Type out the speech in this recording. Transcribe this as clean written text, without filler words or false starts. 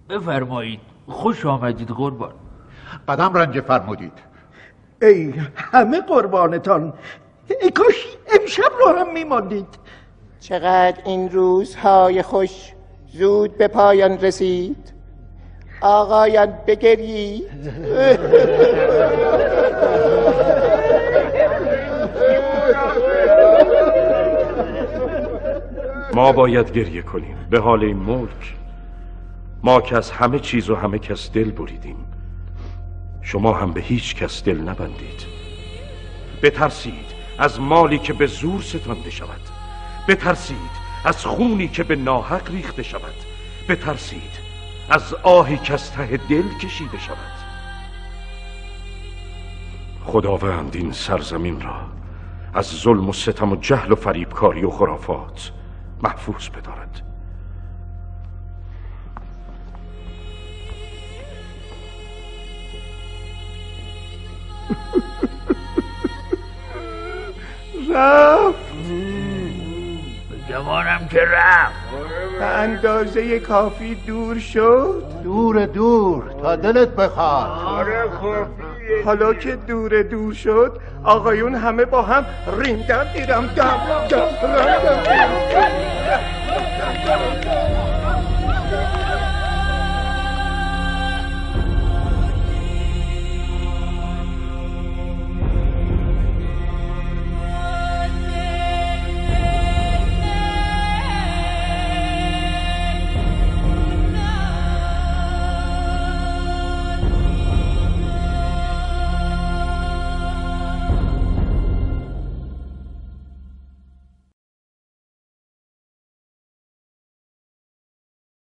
بفرمایید. خوش آمدید قربان. قدم رنج فرمودید. ای همه قربانتان. ای کاش امشب رو هم میماندید. چقدر این روزهای خوش زود به پایان رسید. آقایان بگرید. ما باید گریه کنیم به حال این ملک. ما که از همه چیز و همه کس دل بریدیم. شما هم به هیچ کس دل نبندید. بترسید از مالی که به زور ستانده شود. بترسید از خونی که به ناحق ریخته شود. بترسید از آهی که از ته دل کشیده شود. خداوند این سرزمین را از ظلم و ستم و جهل و فریبکاری و خرافات محفوظ بدارد. رفت. جوانم که رفت. به اندازه کافی دور شد. دور تا دلت بخواد. حالا که دور شد آقایون همه با هم ریمدم دیرم دم